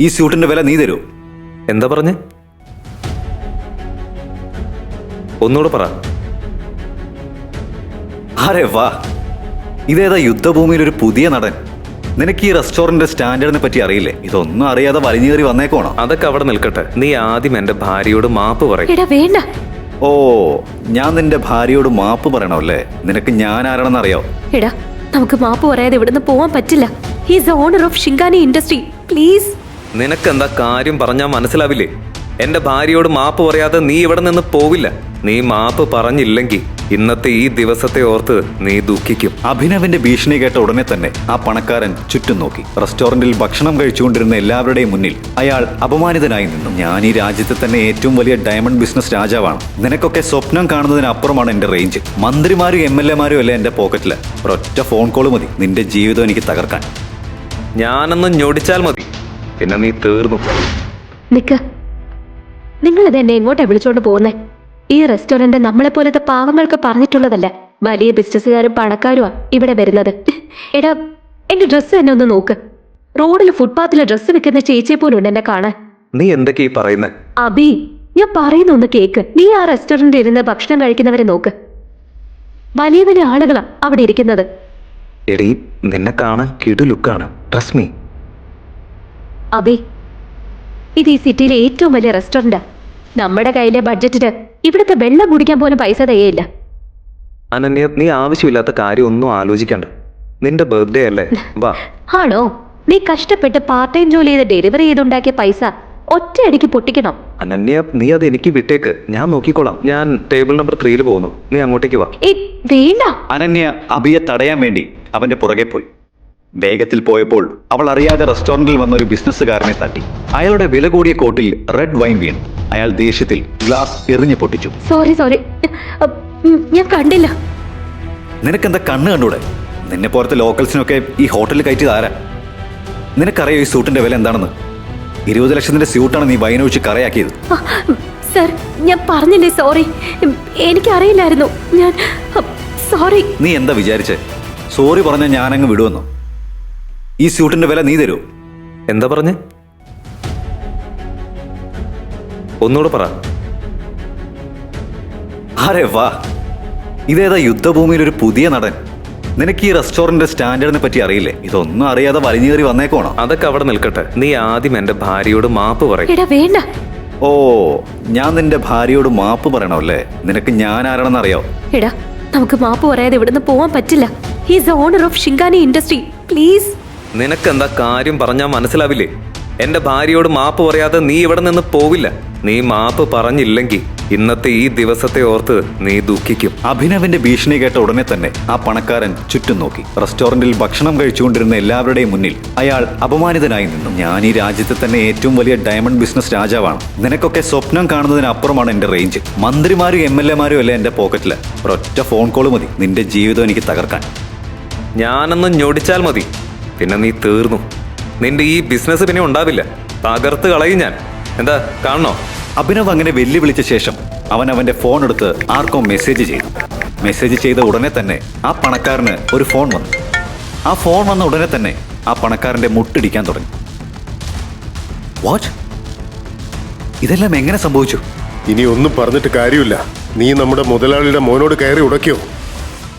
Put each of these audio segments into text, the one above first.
ഈ സ്യൂട്ടിന്റെ വില നീ തരൂ. എന്താ പറഞ്ഞേ? ഒന്നുകൂടെ പറ. അരെ വാ, ഇതേതാ യുദ്ധഭൂമിയിൽ ഒരു പുതിയ നടൻ. നിനക്ക് ഈ റെസ്റ്റോറന്റ് സ്റ്റാൻഡേർഡിനെ പറ്റി അറിയില്ലേ? ഇതൊന്നും അറിയാതെ വലിഞ്ഞു കയറി വന്നേക്കോണോ? അതൊക്കെ അവിടെ നിൽക്കട്ടെ. നീ ആദ്യം എന്റെ ഭാര്യയോട് മാപ്പ് പറയും. എടാ വേണ്ട. ഓ, ഞാൻ നിന്റെ ഭാര്യയോട് മാപ്പ് പറയണമല്ലേ? നിനക്ക് ഞാൻ ആരാണെന്ന് അറിയോ? എടാ നമുക്ക് മാപ്പ് പറയാതെ ഇവിടുന്ന് പോവാൻ പറ്റില്ല. He's the owner of Singhania industry. Please. നിനക്കെന്താ കാര്യം പറഞ്ഞാൽ മനസ്സിലാവില്ലേ? എന്റെ ഭാര്യയോട് മാപ്പ് പറയാതെ നീ ഇവിടെ നിന്ന് പോവില്ല. നീ മാപ്പ് പറഞ്ഞില്ലെങ്കിൽ ഇന്നത്തെ ഈ ദിവസത്തെ ഓർത്ത് നീ ദുഃഖിക്കും. അഭിനവിന്റെ ഭീഷണി കേട്ട ഉടനെ തന്നെ ആ പണക്കാരൻ ചുറ്റും നോക്കി. റെസ്റ്റോറന്റിൽ ഭക്ഷണം കഴിച്ചുകൊണ്ടിരുന്ന എല്ലാവരുടെയും മുന്നിൽ അയാൾ അപമാനിതനായി നിന്നു. ഞാൻ ഈ രാജ്യത്തെ തന്നെ ഏറ്റവും വലിയ ഡയമണ്ട് ബിസിനസ് രാജാവാണ്. നിനക്കൊക്കെ സ്വപ്നം കാണുന്നതിനപ്പുറമാണ് എന്റെ റേഞ്ച്. മന്ത്രിമാരും MLA-മാരും അല്ലേ എന്റെ പോക്കറ്റില്. ഒരൊറ്റ ഫോൺ കോൾ മതി നിന്റെ ജീവിതം എനിക്ക് തകർക്കാൻ. ഞാനൊന്ന് ഞൊടിച്ചാൽ മതി, പിന്നെ നീ തീർന്നു. നിക്ക്, നിങ്ങളിത് എന്നെ എങ്ങോട്ടാ വിളിച്ചോണ്ട് പോകുന്നേ? ഈ റെസ്റ്റോറന്റ് നമ്മളെ പോലത്തെ പാവങ്ങൾക്ക് പറഞ്ഞിട്ടുള്ളതല്ല. വലിയ ബിസിനസ്സുകാരും പണക്കാരുമാ ഇവിടെ വരുന്നത്. എടാ എന്റെ ഡ്രസ്സ് തന്നെ ഒന്ന് നോക്ക്. റോഡിൽ ഫുട്പാത്തിലെ ഡ്രസ്സ് വിൽക്കുന്ന ചേച്ചിയെ പോലും ഉണ്ട് എന്നെ കാണാൻ. നീ എന്തൊക്കെയാ ഈ പറയുന്നത്? അബി, ഞാൻ പറയുന്ന ഒന്ന് കേക്ക്. നീ ആ റെസ്റ്റോറന്റിൽ ഇരുന്ന് ഭക്ഷണം കഴിക്കുന്നവരെ നോക്ക്. വലിയ വലിയ ആളുകളാ അവിടെ ഇരിക്കുന്നത്. എടീ, നിന്നെ കാണാൻ കിടു ലുക്കാണ്. Trust me. അബി, ഇത് ഈ സിറ്റിയിലെ ഏറ്റവും വലിയ റെസ്റ്റോറന്റാ. നമ്മുടെ കയ്യിലെ ബഡ്ജറ്റിന് ഇവിടുത്തെ വെള്ളം കുടിക്കാൻ പോലും പൈസ തയ്യയില്ല. അനന്യ, നീ ആവശ്യമില്ലാത്ത കാര്യം ഒന്നും ആലോചിക്കണ്ട. നിന്റെ ബർത്ത്ഡേ അല്ലേ? വാ. ആണോ? നീ കഷ്ടപ്പെട്ട് പാർട്ട് ടൈം ജോലി ചെയ്ത് ഡെലിവറി ചെയ്തുണ്ടാക്കിയ പൈസ ഒറ്റയടിക്ക് പൊട്ടിക്കണം. അനന്യ, നീ അത് എനിക്ക് വിട്ടേക്ക്. ഞാൻ നോക്കിക്കോളാം. ഞാൻ ടേബിൾ നമ്പർ 3 പോകുന്നു. നീ അങ്ങോട്ടേക്ക് വാ. വേണ്ട. അനന്യ അഭിയെ തടയാൻ വേണ്ടി അവന്റെ പുറകെ പോയി. വേഗത്തിൽ പോയപ്പോൾ അവൾ അറിയാതെ റെസ്റ്റോറന്റിൽ വന്ന ഒരു ബിസിനസ്സുകാരനെ തട്ടി. അയാളുടെ വില കൂടിയ കോട്ടിൽ റെഡ് വൈൻ വീണു. അയാൾ ദേഷ്യത്തിൽ ഗ്ലാസ് എറിഞ്ഞു പൊട്ടിച്ചു. സോറി, ഞാൻ കണ്ടില്ല. നിനക്കെന്താ കണ്ണ് കണ്ടൂടെ? നിന്നെ പോലത്തെ ലോക്കൽസിനൊക്കെ ഈ ഹോട്ടലിൽ കയറ്റിയത് ആരാ? നിനക്കറിയോ ഈ സ്യൂട്ടിന്റെ വില എന്താണെന്ന്? 20 ലക്ഷത്തിന്റെ സ്യൂട്ടാണ് നീ വൈനൊഴിച്ച് കറയാക്കിയത്. സർ, ഞാൻ പറഞ്ഞില്ലേ സോറി. എനിക്കറിയില്ലായിരുന്നു. ഞാൻ സോറി. നീ എന്താ വിചാരിച്ചേ? സോറി പറഞ്ഞാൽ ഞാനങ്ങ് വിടുവെന്നോ? ഈ സ്യൂട്ടിന്റെ വില നീ തരൂ. എന്താ പറഞ്ഞേ? ഒന്നുകൂടെ പറ. അരെ വാ, ഇതേതാ യുദ്ധഭൂമിയിൽ ഒരു പുതിയ നടൻ. നിനക്ക് ഈ റെസ്റ്റോറന്റ് സ്റ്റാൻഡേർഡിനെ പറ്റി അറിയില്ലേ? ഇതൊന്നും അറിയാതെ വലിഞ്ഞു കയറി വന്നേക്കോണോ? അതൊക്കെ അവിടെ നിൽക്കട്ടെ. നീ ആദ്യം എന്റെ ഭാര്യയോട് മാപ്പ് പറയും. എടാ വേണ്ട. ഓ, ഞാൻ നിന്റെ ഭാര്യയോട് മാപ്പ് പറയണമല്ലേ? നിനക്ക് ഞാൻ ആരാണെന്ന് അറിയോ? എടാ നമുക്ക് മാപ്പ് പറയാതെ ഇവിടുന്ന് പോവാൻ പറ്റില്ല. He's the owner of Singhania industry. Please. നിനക്കെന്താ കാര്യം പറഞ്ഞാൽ മനസ്സിലാവില്ലേ? എന്റെ ഭാര്യയോട് മാപ്പ് പറയാതെ നീ ഇവിടെ നിന്ന് പോവില്ല. നീ മാപ്പ് പറഞ്ഞില്ലെങ്കിൽ ഇന്നത്തെ ഈ ദിവസത്തെ ഓർത്ത് നീ ദുഃഖിക്കും. അഭിനവിന്റെ ഭീഷണി കേട്ട ഉടനെ തന്നെ ആ പണക്കാരൻ ചുറ്റും നോക്കി. റെസ്റ്റോറന്റിൽ ഭക്ഷണം കഴിച്ചുകൊണ്ടിരുന്ന എല്ലാവരുടെയും മുന്നിൽ അയാൾ അപമാനിതനായി നിന്നു. ഞാൻ ഈ രാജ്യത്തെ തന്നെ ഏറ്റവും വലിയ ഡയമണ്ട് ബിസിനസ് രാജാവാണ്. നിനക്കൊക്കെ സ്വപ്നം കാണുന്നതിനപ്പുറമാണ് എന്റെ റേഞ്ച്. മന്ത്രിമാരും MLA-മാരും അല്ലേ എന്റെ പോക്കറ്റില്. ഒരൊറ്റ ഫോൺ കോൾ മതി നിന്റെ ജീവിതം എനിക്ക് തകർക്കാൻ. ഞാനൊന്ന് ഞൊടിച്ചാൽ മതി, പിന്നെ നീ തീർന്നു. നിന്റെ ഈ ബിസിനസ് പിന്നെ ഉണ്ടാവില്ല. തകർത്ത് കളയും ഞാൻ. എന്താ കാണണോ? അഭിനവ് അങ്ങനെ വെല്ലുവിളിച്ച ശേഷം അവൻ അവന്റെ ഫോൺ എടുത്ത് ആർക്കോ മെസ്സേജ് ചെയ്തു. മെസ്സേജ് ചെയ്ത ഉടനെ തന്നെ ആ പണക്കാരന് ഒരു ഫോൺ വന്നു. ആ ഫോൺ വന്ന ഉടനെ തന്നെ ആ പണക്കാരന്റെ മുട്ടിടിക്കാൻ തുടങ്ങി. വാട്ട്? ഇതെല്ലാം എങ്ങനെ സംഭവിച്ചു? ഇനി ഒന്നും പറഞ്ഞിട്ട് കാര്യമില്ല. നീ നമ്മുടെ മുതലാളിയുടെ മോനോട് കയറി ഉടക്കിയോ?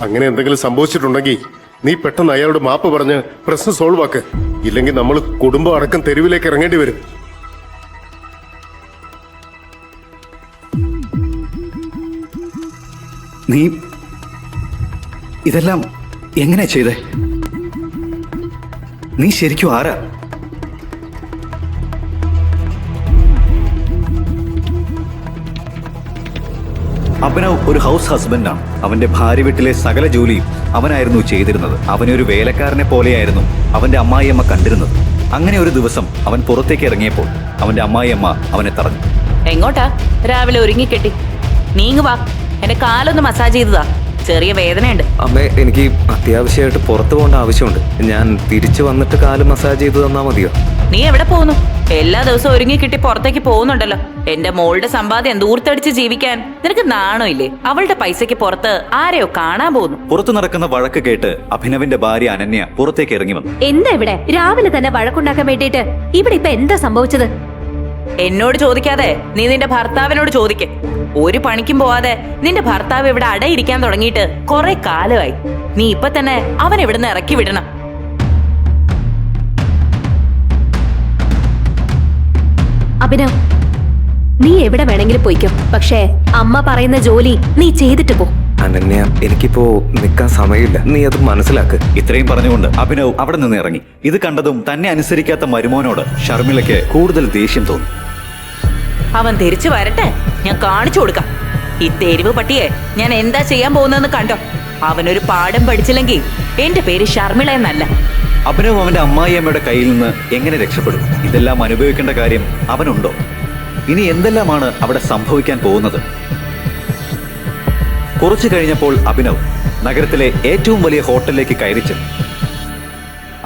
അങ്ങനെ എന്തെങ്കിലും സംഭവിച്ചിട്ടുണ്ടെങ്കിൽ നീ പെട്ടെന്ന് അയാളോട് മാപ്പ് പറഞ്ഞ് പ്രശ്നം സോൾവ് ആക്ക്. ഇല്ലെങ്കിൽ നമ്മൾ കുടുംബം അടക്കം തെരുവിലേക്ക് ഇറങ്ങേണ്ടി വരും. നീ ഇതെല്ലാം എങ്ങനെ ചെയ്തേ? നീ ശരിക്കും ആരാ? അഭിനവ് ഒരു ഹൗസ് ഹസ്ബൻഡാണ്. അവന്റെ ഭാര്യ വീട്ടിലെ സകല ജോലിയും അവനായിരുന്നു ചെയ്തിരുന്നത്. അവനെ ഒരു വേലക്കാരനെ പോലെയായിരുന്നു അവന്റെ അമ്മായിയമ്മ കണ്ടിരുന്നത്. അങ്ങനെ ഒരു ദിവസം അവൻ പുറത്തേക്ക് ഇറങ്ങിയപ്പോൾ അവന്റെ അമ്മായിയമ്മ അവനെ തടഞ്ഞു. എങ്ങോട്ടാ? രാവിലെ ഒരുങ്ങിക്കെട്ടി നീങ്ങു വാ. എന്റെ കാലൊന്ന് മസാജ് ചെയ്തതാ. ചെറിയ വേദനയുണ്ട്. അമ്മേ, എനിക്ക് അത്യാവശ്യമായിട്ട് പുറത്തു പോകേണ്ട ആവശ്യമുണ്ട്. ഞാൻ തിരിച്ചു വന്നിട്ട് കാല് മസാജ് ചെയ്ത് തന്നാ മതിയോ? നീ എവിടെ പോകുന്നു? എല്ലാ ദിവസവും ഒരുങ്ങി കിട്ടി പുറത്തേക്ക് പോകുന്നുണ്ടല്ലോ. എന്റെ മോളുടെ സമ്പാദ്യം ദൂർത്തടിച്ച് ജീവിക്കാൻ നിനക്ക് നാണോ ഇല്ലേ? അവളുടെ പൈസക്ക് പുറത്ത് ആരെയോ കാണാൻ പോകുന്നു. പുറത്തു നടക്കുന്ന വഴക്ക് കേട്ട് അഭിനവിന്റെ ഭാര്യ അനന്യ പുറത്തേക്ക് ഇറങ്ങി വന്നു. എന്താ ഇവിടെ രാവിലെ തന്നെ വഴക്കുണ്ടാക്കാൻ വേണ്ടിയിട്ട് ഇവിടെ ഇപ്പൊ എന്താ സംഭവിച്ചത്? എന്നോട് ചോദിക്കാതെ നീ നിന്റെ ഭർത്താവിനോട് ചോദിക്ക്. ഒരു പണിക്കും പോവാതെ നിന്റെ ഭർത്താവ് ഇവിടെ അടയിരിക്കാൻ തുടങ്ങിയിട്ട് കുറെ കാലമായി. നീ ഇപ്പൊ തന്നെ അവൻ ഇവിടുന്ന് ഇറക്കി വിടണം. അഭിനവ്, നീ എവിടെ വേണമെങ്കിലും പോയിക്കോ, പക്ഷേ അമ്മ പറയുന്ന ജോലി നീ ചെയ്തിട്ട് പോ. അനന്യ, എനിക്കിപ്പോ നിൽക്കാൻ സമയമില്ല. നീ അത് മനസ്സിലാക്ക്. ഇത്രയും പറഞ്ഞുകൊണ്ട് അഭിനവ് അവിടെ നിന്ന് ഇറങ്ങി. ഇത് കണ്ടതും തന്നെ അനുസരിക്കാത്ത മരുമോനോട് ഷർമിളയ്ക്ക് കൂടുതൽ ദേഷ്യം തോന്നി. അവൻ തിരിച്ചു വരട്ടെ, ഞാൻ കാണിച്ചു കൊടുക്കാം. ഈ തെരുവ് പട്ടിയെ ഞാൻ എന്താ ചെയ്യാൻ പോകുന്നതെന്ന് കണ്ടോ? അവനൊരു പാഠം പഠിച്ചില്ലെങ്കിൽ എന്റെ പേര് ഷർമിള എന്നല്ല. അഭിനവ് അവന്റെ അമ്മായിയമ്മയുടെ കയ്യിൽ നിന്ന് എങ്ങനെ രക്ഷപ്പെടും? ഇതെല്ലാം അനുഭവിക്കേണ്ട കാര്യം അവനുണ്ടോ? ഇനി എന്തെല്ലാമാണ് അവിടെ സംഭവിക്കാൻ പോകുന്നത്? കുറച്ചു കഴിഞ്ഞപ്പോൾ അഭിനവ് നഗരത്തിലെ ഏറ്റവും വലിയ ഹോട്ടലിലേക്ക് കയറി ചെന്നു.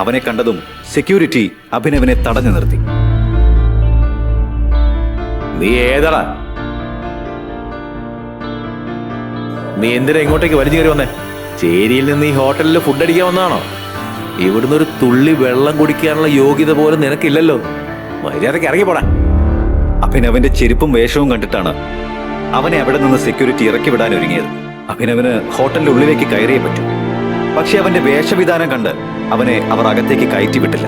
അവനെ കണ്ടതും സെക്യൂരിറ്റി അഭിനവിനെ തടഞ്ഞു നിർത്തി. നീ ഏതാടാ? നീ എന്തിനാ ഇങ്ങോട്ടേക്ക് വലിഞ്ഞു കയറി വന്നേ? ചേരിയിൽ നിന്ന് ഈ ഹോട്ടലിൽ ഫുഡ് അടിക്കാൻ വന്നതാണോ? ഇവിടുന്ന് ഒരു തുള്ളി വെള്ളം കുടിക്കാനുള്ള യോഗ്യത പോലും നിനക്കില്ലല്ലോ. മര്യാദയ്ക്ക് ഇറങ്ങിപ്പോടാ. അഭിനവിന്റെ ചെരുപ്പും വേഷവും കണ്ടിട്ടാണ് അവനെ അവിടെ നിന്ന് സെക്യൂരിറ്റി ഇറക്കി വിടാൻ ഒരുങ്ങിയത്. അഭിനവിന് ഹോട്ടലിന്റെ ഉള്ളിലേക്ക് കയറിയേ പറ്റൂ. പക്ഷെ അവന്റെ വേഷവിധാനം കണ്ട് അവനെ അവർ അകത്തേക്ക് കയറ്റി വിട്ടില്ല.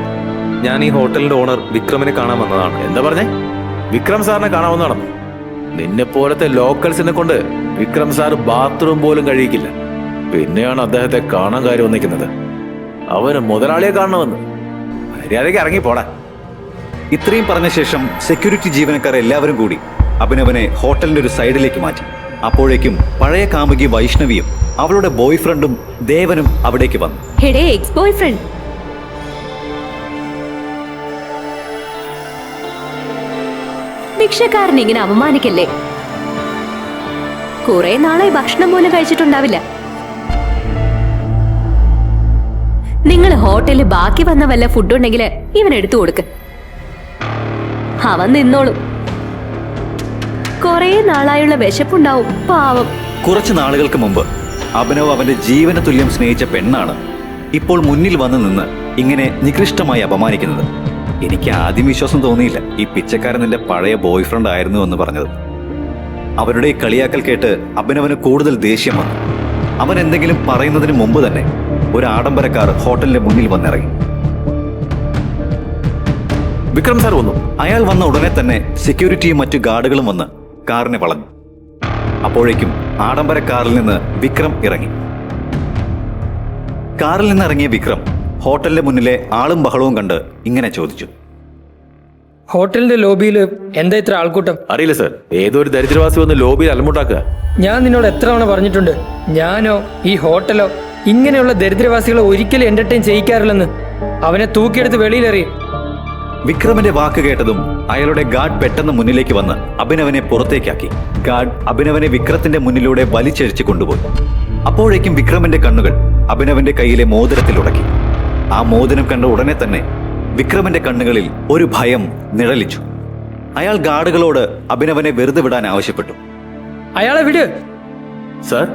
ഞാൻ ഈ ഹോട്ടലിന്റെ ഓണർ വിക്രമിനെ കാണാൻ വന്നതാണ്. എന്താ പറഞ്ഞേ? വിക്രം സാറിനെ കാണാവുന്നതാണോ? നിന്നെ പോലത്തെ ലോക്കൽസിനെ കൊണ്ട് വിക്രം സാർ ബാത്റൂം പോലും കഴിയിക്കില്ല. പിന്നെയാണ് അദ്ദേഹത്തെ കാണാൻ കാര്യം വന്നിരിക്കുന്നത്. അവന് മുതലാളിയെ കാണണമെന്ന്. മര്യാദയ്ക്ക് ഇറങ്ങിപ്പോടാ. ഇത്രയും പറഞ്ഞ ശേഷം സെക്യൂരിറ്റി ജീവനക്കാർ എല്ലാവരും കൂടി അഭിനവനെ ഹോട്ടലിന്റെ ഒരു സൈഡിലേക്ക് മാറ്റി. അപ്പോഴേക്കും പഴയ കാമുകി വൈഷ്ണവിയും അവളുടെ ബോയ് ഫ്രണ്ടും ദേവനും അവിടേക്ക് വന്നു. ഹെഡേ എക്സ് ബോയ് ഫ്രണ്ട്, ഭിക്ഷക്കാരൻ ഇങ്ങനെ അപമാനിക്കല്ലേ? കുറെ നാളായി ഭക്ഷണം പോലും കഴിച്ചിട്ടുണ്ടാവില്ല. നിങ്ങൾ ഹോട്ടലിൽ ബാക്കി വന്ന വല്ല ഫുഡ് ഉണ്ടെങ്കിൽ ഇവൻ എടുത്തു കൊടുക്ക്. അവൻ നിന്നോളും. കുറെ നാളായുള്ള വിശപ്പുണ്ടാവും പാവം. കുറച്ചു നാളുകൾക്ക് മുമ്പ് അഭിനവ് അവന്റെ ജീവന തുല്യം സ്നേഹിച്ച പെണ്ണാണ് ഇപ്പോൾ മുന്നിൽ വന്ന് നിന്ന് ഇങ്ങനെ നികൃഷ്ടമായി അപമാനിക്കുന്നത്. എനിക്ക് ആദ്യം വിശ്വാസം തോന്നിയില്ല ഈ പിച്ചക്കാരൻ നിന്റെ പഴയ ബോയ് ഫ്രണ്ട് ആയിരുന്നു എന്ന് പറഞ്ഞത്. അവരുടെ ഈ കളിയാക്കൽ കേട്ട് അഭിനവന് കൂടുതൽ ദേഷ്യം വന്നു. അവൻ എന്തെങ്കിലും പറയുന്നതിന് മുമ്പ് തന്നെ ഒരു ആഡംബരക്കാർ ഹോട്ടലിന്റെ മുന്നിൽ വന്നിറങ്ങി. വിക്രം സാർ വന്നു. അയാൾ വന്ന ഉടനെ തന്നെ സെക്യൂരിറ്റിയും മറ്റു ഗാർഡുകളും വന്ന് കാറിനെ വളഞ്ഞു. അപ്പോഴേക്കും ആഡംബര കാറിൽ നിന്ന് വിക്രം ഇറങ്ങി. കാറിൽ നിന്ന് ഇറങ്ങിയ വിക്രം ഹോട്ടലിന്റെ മുന്നിലെ ആളും ബഹളവും കണ്ട് ഇങ്ങനെ ചോദിച്ചു: ഹോട്ടലിന്റെ ലോബിയിൽ എന്താ ഇത്ര ആൾക്കൂട്ടം? അറിയില്ല സാർ. ഏതോ ഒരു ദരിദ്രവാസി വന്ന് ലോബിയിൽ അലമുണ്ടാക്കുക. ഞാൻ നിന്നോട് എത്ര തവണ പറഞ്ഞിട്ടുണ്ട്, ഞാനോ ഈ ഹോട്ടലോ ഇങ്ങനെയുള്ള ദരിദ്രവാസികളെ ഒരിക്കലും എന്റർടൈൻ ചെയ്യിക്കാറില്ലെന്ന്. അവനെ തൂക്കിയെടുത്ത് വെളിയിലെറിയും. വിക്രമിന്റെ വാക്ക് കേട്ടതും അയാളുടെ ഗാർഡ് പെട്ടെന്ന് മുന്നിലേക്ക് വന്ന് അഭിനവനെ പുറത്തേക്കാക്കി. ഗാർഡ് അഭിനവനെ വിക്രത്തിന്റെ മുന്നിലൂടെ വലിച്ചഴിച്ചു കൊണ്ടുപോയി. അപ്പോഴേക്കും വിക്രമിന്റെ കണ്ണുകൾ അഭിനവന്റെ കയ്യിലെ മോതിരത്തിൽ ഉടക്കി. ആ മോതിരം കണ്ട ഉടനെ തന്നെ വിക്രമിന്റെ കണ്ണുകളിൽ ഒരു ഭയം നിഴലിച്ചു. അയാൾ ഗാർഡുകളോട് അഭിനവനെ വെറുതെ വിടാൻ ആവശ്യപ്പെട്ടു. അയാളെ വിട് സാർ.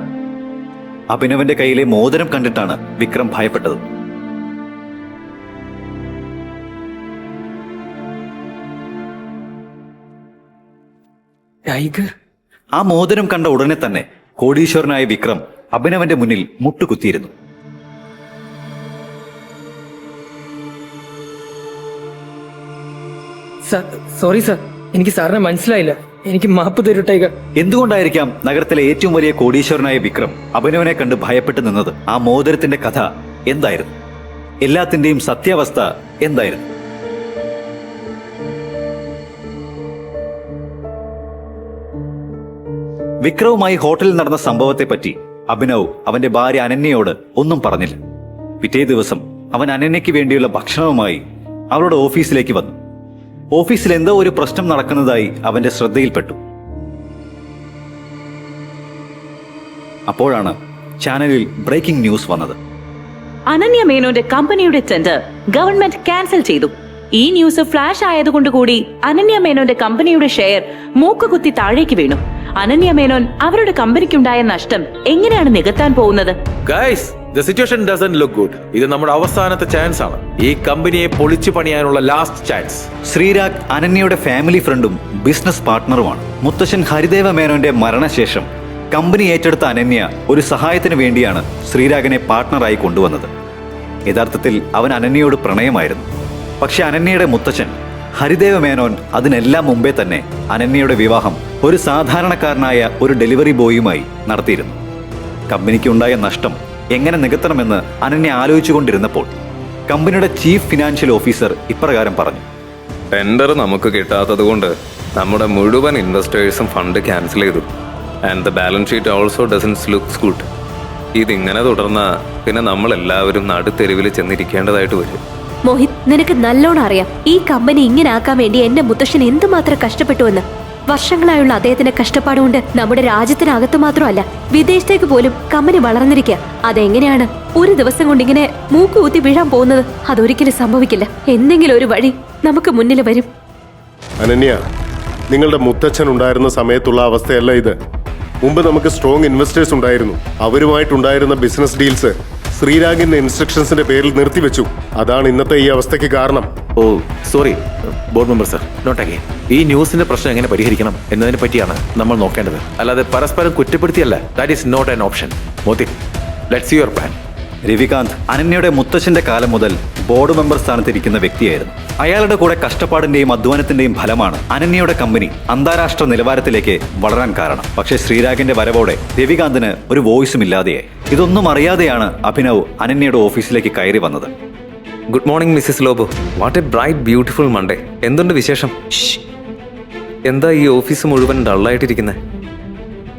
അഭിനവന്റെ കയ്യിലെ മോതിരം കണ്ടിട്ടാണ് വിക്രം ഭയപ്പെട്ടത്. ടൈഗർ. ആ മോതിരം കണ്ട ഉടനെ തന്നെ കോടീശ്വരനായ വിക്രം അഭിനവന്റെ മുന്നിൽ മുട്ടുകുത്തിയിരുന്നു. സോറി സാർ, എനിക്ക് സാറിനെ മനസ്സിലായില്ല. എനിക്ക് മാപ്പ് തരൂ ടൈഗർ. എന്തുകൊണ്ടായിരിക്കാം നഗരത്തിലെ ഏറ്റവും വലിയ കോടീശ്വരനായ വിക്രം അഭിനവനെ കണ്ട് ഭയപ്പെട്ടു നിന്നത്? ആ മോതിരത്തിന്റെ കഥ എന്തായിരുന്നു? എല്ലാത്തിന്റെയും സത്യാവസ്ഥ എന്തായിരുന്നു? വിക്രവുമായി ഹോട്ടലിൽ നടന്ന സംഭവത്തെപ്പറ്റി അഭിനവ് അവന്റെ ഭാര്യ അനന്യയോട് ഒന്നും പറഞ്ഞില്ല. പിറ്റേ ദിവസം അവൻ അനന്യയ്ക്ക് വേണ്ടിയുള്ള ഭക്ഷണവുമായി അവളുടെ ഓഫീസിലേക്ക് വന്നു. ഓഫീസിൽ എന്തോ ഒരു പ്രശ്നം നടക്കുന്നതായി അവന്റെ ശ്രദ്ധയിൽപ്പെട്ടു. അപ്പോഴാണ് ചാനലിൽ ബ്രേക്കിംഗ് ന്യൂസ് വന്നത്. അനന്യ മേനോന്റെ കമ്പനിയുടെ ടെൻഡർ ഗവൺമെന്റ് ക്യാൻസൽ ചെയ്തു. ഈ ന്യൂസ് ഫ്ലാഷ് ആയതുകൊണ്ട് കൂടി അനന്യ മേനോന്റെ കമ്പനിയുടെ ഷെയർ മൂക്കുകുത്തി താഴേക്ക് വീണു. അനന്യ മേനോൻ അവരുടെ കമ്പനിക്കുണ്ടായ നഷ്ടം എങ്ങനെയാണ് നികത്താൻ പോകുന്നത്? Guys, the situation doesn't look good. ഇത് നമ്മുടെ അവസാനത്തെ ചാൻസ് ആണ്. ഈ കമ്പനിയെ പൊളിച്ചു പണിയാനുള്ള ലാസ്റ്റ് ചാൻസ്. ശ്രീരാഗ് അനന്യയുടെ ഫാമിലി ഫ്രണ്ടും ബിസിനസ് പാർട്ട്ണറുമാണ്. മുത്തശ്ശൻ ഹരിദേവ മേനോന്റെ മരണശേഷം കമ്പനി ഏറ്റെടുത്ത അനന്യ ഒരു സഹായത്തിന് വേണ്ടിയാണ് ശ്രീരാഗിനെ പാർട്ട്ണറായി കൊണ്ടുവന്നത്. യഥാർത്ഥത്തിൽ അവൻ അനന്യയോട് പ്രണയമായിരുന്നു. പക്ഷെ അനന്യയുടെ മുത്തച്ഛൻ ഹരിദേവ മേനോൻ അതിനെല്ലാം മുമ്പേ തന്നെ അനന്യയുടെ വിവാഹം ഒരു സാധാരണക്കാരനായ ഒരു ഡെലിവറി ബോയുമായി നടത്തിയിരുന്നു. കമ്പനിക്കുണ്ടായ നഷ്ടം എങ്ങനെ നികത്തണമെന്ന് അനന്യ ആലോചിച്ചുകൊണ്ടിരുന്നപ്പോൾ കമ്പനിയുടെ ചീഫ് ഫിനാൻഷ്യൽ ഓഫീസർ ഇപ്രകാരം പറഞ്ഞു. ടെൻഡർ നമുക്ക് കിട്ടാത്തത് കൊണ്ട് നമ്മുടെ മുഴുവൻ ഇൻവെസ്റ്റേഴ്സും ഫണ്ട് ക്യാൻസൽ ചെയ്തു. And the balance sheet also dozens looks good. ഇതിങ്ങനെ തുടർന്ന പിന്നെ നമ്മൾ എല്ലാവരും നടുത്തെരുവിൽ ചെന്നിരിക്കേണ്ടതായിട്ട് വരും. മോഹിത്, നിനക്ക് നല്ലോണം അറിയാം ഈ കമ്പനി ഇങ്ങനെ ആക്കാൻ വേണ്ടി എന്റെ മുത്തശ്ശൻ എന്തുമാത്രം കഷ്ടപ്പെട്ടുവെന്ന്. വർഷങ്ങളായുള്ള അദ്ദേഹത്തിന്റെ കഷ്ടപ്പാടുകൊണ്ട് നമ്മുടെ രാജ്യത്തിനകത്ത് മാത്രമല്ല വിദേശത്തേക്ക് പോലും കമ്പനി വളർന്നിരിക്കുക. അതെങ്ങനെയാണ് ഒരു ദിവസം കൊണ്ട് ഇങ്ങനെ മൂക്കുകുത്തി വീഴാൻ പോകുന്നത്? അതൊരിക്കലും സംഭവിക്കില്ല. എന്തെങ്കിലും ഒരു വഴി നമുക്ക് മുന്നിൽ വരും. അനന്യ, നിങ്ങളുടെ മുത്തച്ഛൻ ഉണ്ടായിരുന്ന സമയത്തുള്ള അവസ്ഥയല്ല ഇത്. മുമ്പ് നമുക്ക് സ്ട്രോങ് ഇൻവെസ്റ്റേഴ്സ് ഉണ്ടായിരുന്നു. അവരുമായിട്ടുണ്ടായിരുന്ന ബിസിനസ് ഡീൽസ് ശ്രീരാഗിന്റെ ഇൻസ്ട്രക്ഷൻസിന്റെ പേരിൽ നിർത്തിവെച്ചു. അതാണ് ഇന്നത്തെ ഈ അവസ്ഥയ്ക്ക് കാരണം. Oh sorry board member sir, not again. ഈ ന്യൂസിന്റെ പ്രശ്നം എങ്ങനെ പരിഹരിക്കണം എന്നതിനെ പറ്റിയാണ് നമ്മൾ നോക്കേണ്ടത്, അല്ലാതെ പരസ്പരം കുറ്റപ്പെടുത്തിയല്ല. That is not an option. Moti, let's see your plan. Ravikant അനന്യയുടെ മുത്തച്ഛന്റെ കാലം മുതൽ ബോർഡ് മെമ്പർ സ്ഥാനത്തിരിക്കുന്ന വ്യക്തിയായിരുന്നു. അയാളുടെ കൂടെ കഷ്ടപ്പാടിന്റെയും അധ്വാനത്തിന്റെയും ഫലമാണ് അനന്യയുടെ കമ്പനി അന്താരാഷ്ട്ര നിലവാരത്തിലേക്ക് വളരാൻ കാരണം. പക്ഷേ ശ്രീരാഗിന്റെ വരവോടെ രവികാന്തിന് ഒരു വോയിസും ഇല്ലാതെയായി. ഇതൊന്നും അറിയാതെയാണ് അഭിനവ് അനന്യയുടെ ഓഫീസിലേക്ക് കയറി വന്നത്. Good morning Mrs Lobo. What A bright beautiful Monday. എന്തുണ്ട് വിശേഷം? എന്താ ഈ ഓഫീസ് മുഴുവൻ ഡള്ളായിട്ടിരിക്കുന്നത്?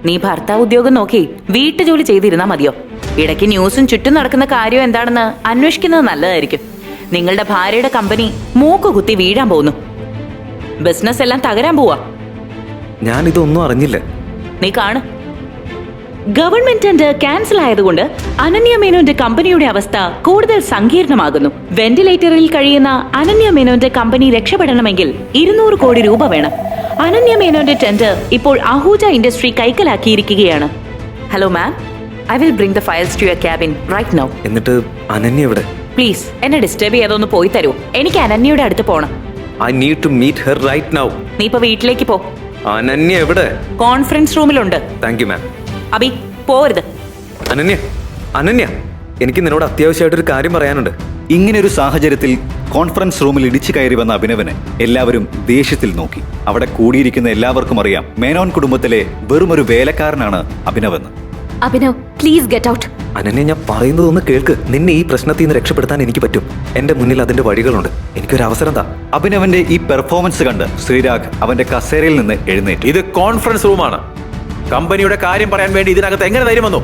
നീ ഭർത്താവ് ഉദ്യോഗം നോക്കി വീട്ടുജോലി ചെയ്തിരുന്നാ മതിയോ? ഇടയ്ക്ക് ന്യൂസും ചുറ്റും നടക്കുന്ന കാര്യം എന്താണെന്ന് അന്വേഷിക്കുന്നത് നല്ലതായിരിക്കും. നിങ്ങളുടെ ഭാര്യയുടെ കമ്പനി മൂക്കുകുത്തി വീഴാൻ പോകുന്നു. ബിസിനസ് എല്ലാം തകരാൻ പോവാ. ഞാനിതൊന്നും അറിഞ്ഞില്ല. നീ കാണ്. ഗവൺമെന്റ് ടെൻഡർ ക്യാൻസൽ ആയതുകൊണ്ട് അനന്യ മേനോന്റെ കമ്പനിയുടെ അവസ്ഥ കൂടുതൽ സങ്കീർണമാകുന്നു. വെന്റിലേറ്ററിൽ കഴിയുന്ന അനന്യ മേനോന്റെ കമ്പനി രക്ഷപ്പെടണമെങ്കിൽ 200 കോടി രൂപ വേണം. അനന്യ മേനോന്റെ ടെൻഡർ ഇപ്പോൾ അഹൂജ ഇൻഡസ്ട്രി കൈക്കലാക്കിയിരിക്കുകയാണ്. Hello ma'am, I will bring the files to your cabin right now. എന്നിട്ട് അനന്യ എവിടെ? പ്ലീസ് എന്നെ ഡിസ്റ്റർബ് ചെയ്യാതൊന്ന് പോയി തരൂ. എനിക്ക് അനന്യയുടെ അടുത്ത് പോണം. I need to meet her right now. നീ ഇപ്പൊ വീട്ടിലേക്ക് പോ. അനന്യ എവിടെ? കോൺഫറൻസ് റൂമിലുണ്ട്. Thank you ma'am. അബി പോരുത്. അനന്യ, അനന്യ, എനിക്ക് നിന്നോട് അത്യാവശ്യമായിട്ടൊരു കാര്യം പറയാനുണ്ട്. ഇങ്ങനെയൊരു സാഹചര്യത്തിൽ കോൺഫറൻസ് റൂമിൽ ഇടിച്ചു കയറി വന്ന അഭിനവനെ എല്ലാവരും ദേഷ്യത്തിൽ നോക്കി. അവിടെ കൂടിയിരിക്കുന്ന എല്ലാവർക്കും അറിയാം മേനോൻ കുടുംബത്തിലെ വെറുമൊരു വേലക്കാരനാണ് അഭിനവെന്ന്. Abhinav, please get out. Ananya, ഞാൻ പറയുന്നതൊന്ന് കേൾക്ക്. നിന്നെ ഈ പ്രശ്നത്തിൽ നിന്ന് രക്ഷപ്പെടുത്താൻ എനിക്ക് പറ്റും. എന്റെ മുന്നിൽ അതിന്റെ വഴികളുണ്ട്. എനിക്കൊരു അവസരം താ. അഭിനവന്റെ ഈ പെർഫോമൻസ് കണ്ട് ശ്രീരാഗ് അവന്റെ കസേരയിൽ നിന്ന് എഴുന്നേറ്റു. ഇത് കോൺഫറൻസ് റൂമാണ്. കമ്പനിയുടെ കാര്യം പറയാൻ വേണ്ടി ഇതിനകത്ത് എങ്ങനെ ധൈര്യം വന്നു?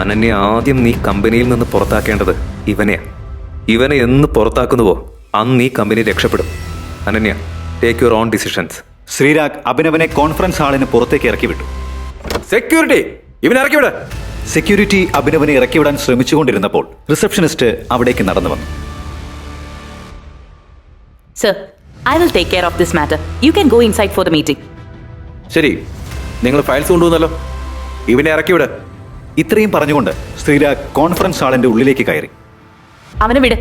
അനന്യ, ആദ്യം നീ കമ്പനിയിൽ നിന്ന് പുറത്താക്കേണ്ടത് ഇവനെയാ. ഇവനെ എന്ന് പുറത്താക്കുന്നുവോ അന്ന് ഈ കമ്പനി രക്ഷപ്പെടും. Ananya, take your own decisions. Sreerag അഭിനവനെ കോൺഫറൻസ് ഹാളിന് പുറത്തേക്ക് ഇറക്കി വിട്ടു. സെക്യൂരിറ്റി, ഇവനെ ഇറക്കി വിട്. സെക്യൂരിറ്റി അഭിനവനെ ഇറക്കിവിടാൻ ശ്രമിച്ചുകൊണ്ടിരുന്നപ്പോൾ റിസപ്ഷനിസ്റ്റ് അവിടേക്ക് നടന്നു വന്നു. Sir, I will take care of this matter. You can go inside for the meeting. ശരി, നിങ്ങൾ ഫയൽസ് കൊണ്ടുവന്നല്ലോ, ഇവനെ ഇറക്കി വിട്. ഇത്രയും പറഞ്ഞുകൊണ്ട് ശ്രീരാഗ് കോൺഫറൻസ് ഹാളിന്റെ ഉള്ളിലേക്ക് കയറി. അവനെ വിട്.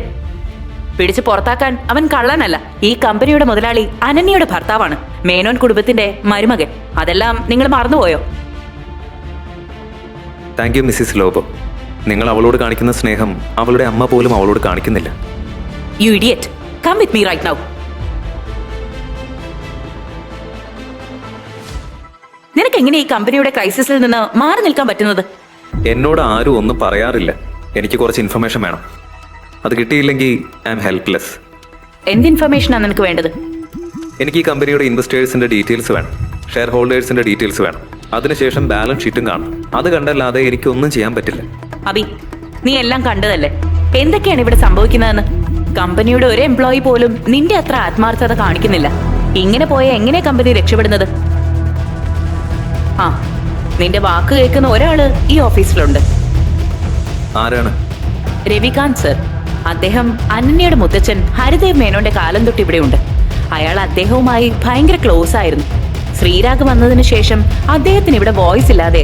പിടിച്ച് പുറത്താക്കാൻ അവൻ കള്ളനല്ല. ഈ കമ്പനിയുടെ മുതലാളി അനന്യയുടെ ഭർത്താവാണ്, മേനോൻ കുടുംബത്തിന്റെ മരുമകൻ. അതെല്ലാം നിങ്ങൾ മറന്നുപോയോ? Thank you Mrs Lobo. നിങ്ങൾ അവളോട് കാണിക്കുന്ന സ്നേഹം അവളുടെ അമ്മ പോലും അവളോട് കാണിക്കുന്നില്ല. You idiot, come with me right now. നിനക്ക് എങ്ങനെ ഈ കമ്പനിയുടെ ക്രൈസിസിൽ നിന്ന് മാറി നിൽക്കാൻ പറ്റുന്നത്? എന്നോട് ആരും ഒന്നും പറയാറില്ല. എനിക്ക് കുറച്ച് ഇൻഫർമേഷൻ വേണം. അത് കിട്ടിയില്ലെങ്കിൽ ഐ ആം ഹെൽപ്ലെസ്. എന്ത് ഇൻഫർമേഷനാണ് നിനക്ക് വേണ്ടത്? എനിക്ക് ഈ കമ്പനിയുടെ ഇൻവെസ്റ്റേഴ്സിന്റെ ഡീറ്റെയിൽസ് വേണം. ഷെയർ ഹോൾഡേഴ്സിന്റെ ഡീറ്റെയിൽസ് വേണം. അതിനുശേഷം ബാലൻസ് ഷീറ്റും കാണും. അത് കണ്ടല്ലാതെ എനിക്കൊന്നും ചെയ്യാൻ പറ്റില്ല. അബി, നീ എല്ലാം കണ്ടതല്ലേ? എന്തൊക്കെയാണ് ഇവിടെ സംഭവിക്കുന്നതെന്ന്? കമ്പനിയുടെ ഒരു എംപ്ലോയി പോലും നിന്റെ അത്ര ആത്മാർത്ഥത കാണിക്കുന്നില്ല. ഇങ്ങനെ പോയ എങ്ങനെ കമ്പനി രക്ഷപ്പെടുന്നത്? ആ, നിന്റെ വാക്ക് കേൾക്കുന്ന ഒരാള് ഈ ഓഫീസിലുണ്ട്. ആരാണ്? രവികാന്ത് സർ. അദ്ദേഹം അനന്യയുടെ മുത്തച്ഛൻ ഹരിദേവ് മേനോന്റെ കാലം തൊട്ട് ഇവിടെയുണ്ട്. അയാൾ അദ്ദേഹവുമായി ഭയങ്കര ക്ലോസ് ആയിരുന്നു. ശ്രീരാഗ് വന്നതിന് ശേഷം അദ്ദേഹത്തിന് ഇവിടെ വോയിസ് ഇല്ലാതെ.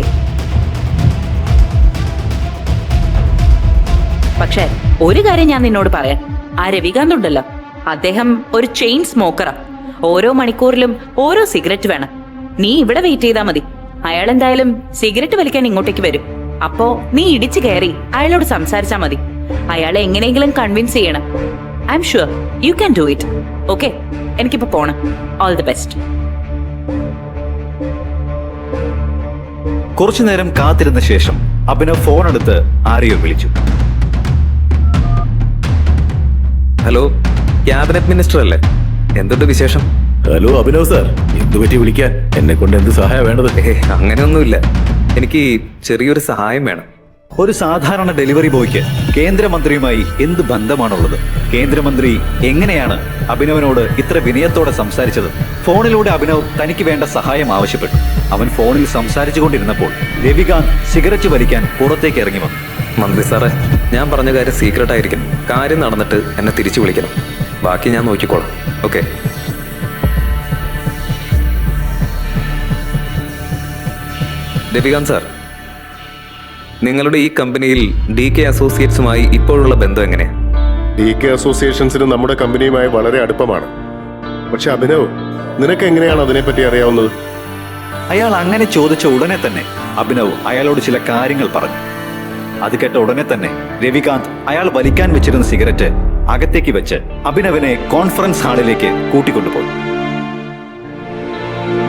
പക്ഷെ ഒരു കാര്യം ഞാൻ നിന്നോട് പറയാം, ആ രവികാന്ത് ഉണ്ടല്ലോ, അദ്ദേഹം ഒരു ചെയിൻ സ്മോക്കറാ. ഓരോ മണിക്കൂറിലും ഓരോ സിഗരറ്റ് വേണം. നീ ഇവിടെ വെയിറ്റ് ചെയ്താൽ മതി. അയാൾ എന്തായാലും സിഗരറ്റ് വലിക്കാൻ ഇങ്ങോട്ടേക്ക് വരും. അപ്പോ നീ ഇടിച്ചു കയറി അയാളോട് സംസാരിച്ചാൽ മതി. അയാളെ എങ്ങനെയെങ്കിലും കൺവിൻസ് ചെയ്യണം. I am sure you can do it. Okay, എനിക്കിപ്പോ പോണം. All the best. കുറച്ചു നേരം കാത്തിരുന്ന ശേഷം അഭിനവ് ഫോൺ എടുത്ത് ആരെയോ വിളിച്ചു. ഹലോ, ക്യാബിനറ്റ് മിനിസ്റ്റർ അല്ലേ? എന്തുണ്ട് വിശേഷം? ഹലോ അഭിനവ് സാർ, എന്തു പറ്റി വിളിക്കാൻ? എന്നെ കൊണ്ട് എന്ത് സഹായം വേണ്ടത്? അങ്ങനെയൊന്നുമില്ല. എനിക്ക് ചെറിയൊരു സഹായം വേണം. ഒരു സാധാരണ ഡെലിവറി ബോയ്ക്ക് കേന്ദ്രമന്ത്രിയുമായി എന്ത് ബന്ധമാണുള്ളത്? കേന്ദ്രമന്ത്രി എങ്ങനെയാണ് അഭിനവിനോട് ഇത്ര വിനയത്തോടെ സംസാരിച്ചത്? ഫോണിലൂടെ അഭിനവ് തനിക്ക് വേണ്ട സഹായം ആവശ്യപ്പെട്ടു. അവൻ ഫോണിൽ സംസാരിച്ചു കൊണ്ടിരുന്നപ്പോൾ രവികാന്ത് സിഗരറ്റ് വലിക്കാൻ പുറത്തേക്ക് ഇറങ്ങി വന്നു. മന്ത്രി സാറേ, ഞാൻ പറഞ്ഞ കാര്യം സീക്രട്ട് ആയിരിക്കണം. കാര്യം നടന്നിട്ട് എന്നെ തിരിച്ചു വിളിക്കണം. ബാക്കി ഞാൻ നോക്കിക്കോളാം. ഓക്കെ? രവികാന്ത് സാർ, നിങ്ങളുടെ ഈ കമ്പനിയിൽ DK അസോസിയേറ്റ്സുമായി ഇപ്പോഴുള്ള ബന്ധം എങ്ങനെയാ? DK അസോസിയേഷൻസിന് നമ്മുടെ കമ്പനിയുമായി വളരെ അടുപ്പമാണ്. പക്ഷെ അഭിനവ്, നിനക്ക് എങ്ങനെയാണ് അതിനെപ്പറ്റി അറിയാവുന്നത്? അയാൾ അങ്ങനെ ചോദിച്ച ഉടനെ തന്നെ അഭിനവ് അയാളോട് ചില കാര്യങ്ങൾ പറഞ്ഞു. അത് കേട്ട ഉടനെ തന്നെ രവികാന്ത് അയാൾ വലിക്കാൻ വെച്ചിരുന്ന സിഗരറ്റ് അകത്തേക്ക് വെച്ച് അഭിനവിനെ കോൺഫറൻസ് ഹാളിലേക്ക് കൂട്ടിക്കൊണ്ടുപോയി.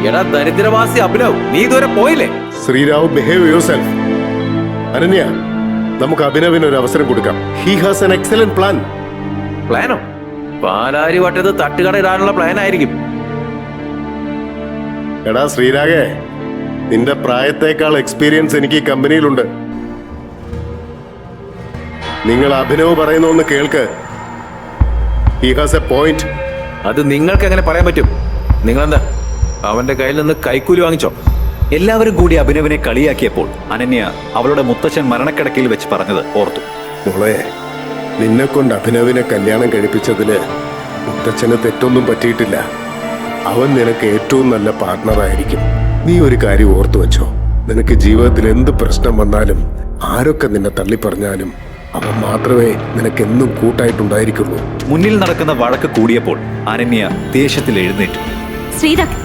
എടാ ദരിദ്രവാസി അഭിനവ്, നീ ഇതുവരെ പോയില്ലേ? ശ്രീരാവ്, ബിഹേവ് യുവർസെൽഫ്. അനന്യ, നമുക്ക് അഭിനവിന് ഒരു അവസരം കൊടുക്കാം. He has an excellent plan. പ്ലാനോ? പാലാരി വട്ടത്ത് തട്ടുകട ഇടാനുള്ള പ്ലാൻ ആയിരിക്കും. എടാ ശ്രീരാഗേ, നിന്റെ പ്രായത്തേക്കാൾ എക്സ്പീരിയൻസ് എനിക്ക് ഈ കമ്പനിയിലുണ്ട്. നിങ്ങൾ അഭിനവ് പറയുന്ന ഒന്ന് കേൾക്ക്. He has A point. അത് നിങ്ങൾക്ക് എങ്ങനെ പറയാൻ പറ്റും? നിങ്ങളെന്താ അവന്റെ കയ്യിൽ നിന്ന് കൈക്കൂലി വാങ്ങിച്ചോ? എല്ലാവരും കൂടി അഭിനവിനെ കളിയാക്കിയപ്പോൾ അനന്യ അവളുടെ മുത്തച്ഛൻ മരണക്കിടക്കയിൽ വെച്ച് പറഞ്ഞത് ഓർത്തു. മോളെ, നിന്നെ കൊണ്ട് അഭിനവിനെ കല്യാണം കഴിപ്പിച്ചതില് മുത്തച്ഛന് തെറ്റൊന്നും പറ്റിയിട്ടില്ല. അവൻ നിനക്ക് ഏറ്റവും നല്ല പാർട്ട്ണറായിരിക്കും. നീ ഒരു കാര്യം ഓർത്തു വെച്ചോ, നിനക്ക് ജീവിതത്തിൽ എന്ത് പ്രശ്നം വന്നാലും ആരൊക്കെ നിന്നെ തള്ളിപ്പറഞ്ഞാലും അവൻ മാത്രമേ നിനക്കെന്നും കൂട്ടായിട്ടുണ്ടായിരിക്കുള്ളൂ. മുന്നിൽ നടക്കുന്ന വഴക്ക് കൂടിയപ്പോൾ അനന്യ ദേഷ്യത്തിൽ എഴുന്നേറ്റു. ശ്രീരാഗ്,